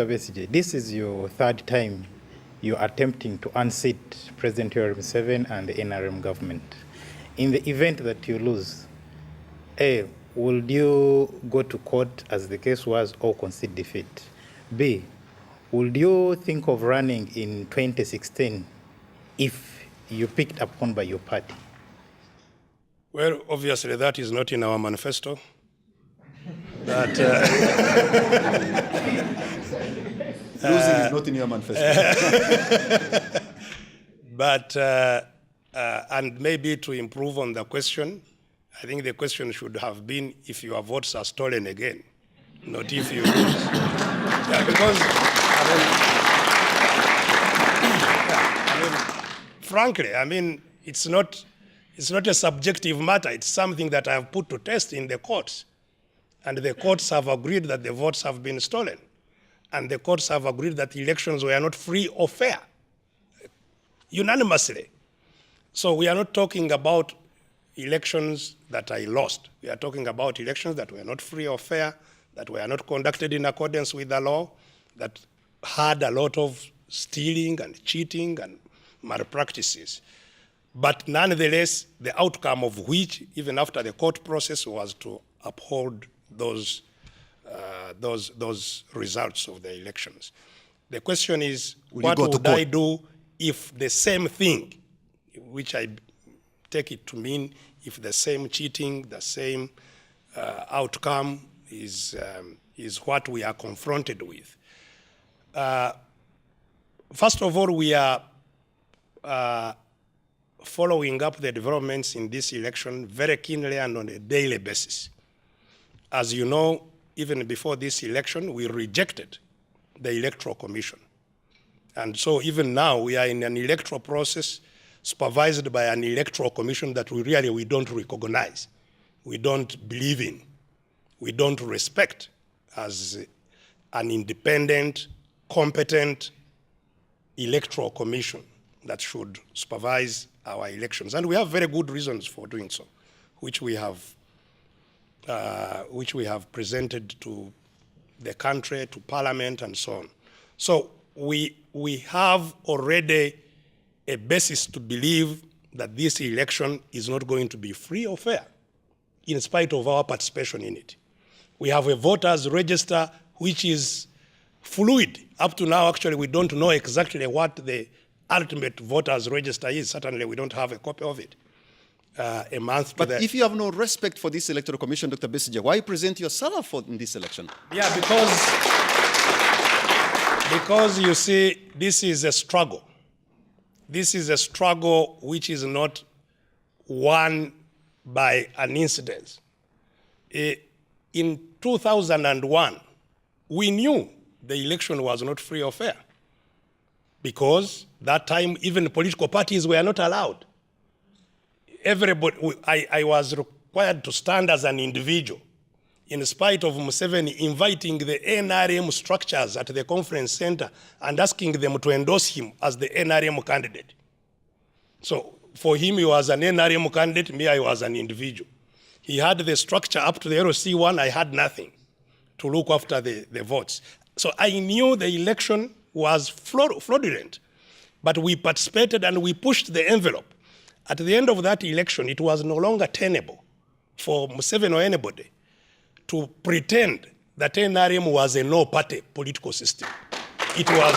Besigye, this is your third time you're attempting to unseat President Yoweri Museveni and the NRM government. In the event that you lose, A, would you go to court as the case was or concede defeat? B, would you think of running in 2016 if you picked upon by your party? Well, obviously that is not in our manifesto. But, losing is not in your manifesto. But, and maybe to improve on the question, I think the question should have been if your votes are stolen again, not if you lose. Yeah, because, frankly, it's not a subjective matter. It's something that I have put to test in the courts. And the courts have agreed that the votes have been stolen. And the courts have agreed that the elections were not free or fair, unanimously. So we are not talking about elections that I lost. We are talking about elections that were not free or fair, that were not conducted in accordance with the law, that had a lot of stealing and cheating and malpractices. But nonetheless, the outcome of which, even after the court process, was to uphold those results of the elections. The question is, what would I do if the same thing, which I take it to mean, if the same cheating, the same outcome is what we are confronted with? First of all, we are following up the developments in this election very keenly and on a daily basis. As you know, even before this election, we rejected the Electoral Commission. And so even now, we are in an electoral process supervised by an Electoral Commission that we don't recognize, we don't believe in, we don't respect as an independent, competent Electoral Commission that should supervise our elections. And we have very good reasons for doing so, which we have presented to the country, to Parliament, and so on. So we have already a basis to believe that this election is not going to be free or fair, in spite of our participation in it. We have a voters register which is fluid. Up to now, actually, we don't know exactly what the ultimate voters register is. Certainly, we don't have a copy of it. A month to But if you have no respect for this Electoral Commission, Dr. Besigye, why present yourself in this election? Yeah, because you see, this is a struggle. This is a struggle which is not won by an incident. In 2001, we knew the election was not free or fair, because that time even political parties were not allowed. Everybody, I was required to stand as an individual, in spite of Museveni inviting the NRM structures at the conference center and asking them to endorse him as the NRM candidate. So for him, he was an NRM candidate, me, I was an individual. He had the structure up to the LC1, I had nothing to look after the votes. So I knew the election was fraudulent, but we participated and we pushed the envelope. At the end of that election, it was no longer tenable for Museveni or anybody to pretend that NRM was a no-party political system. It was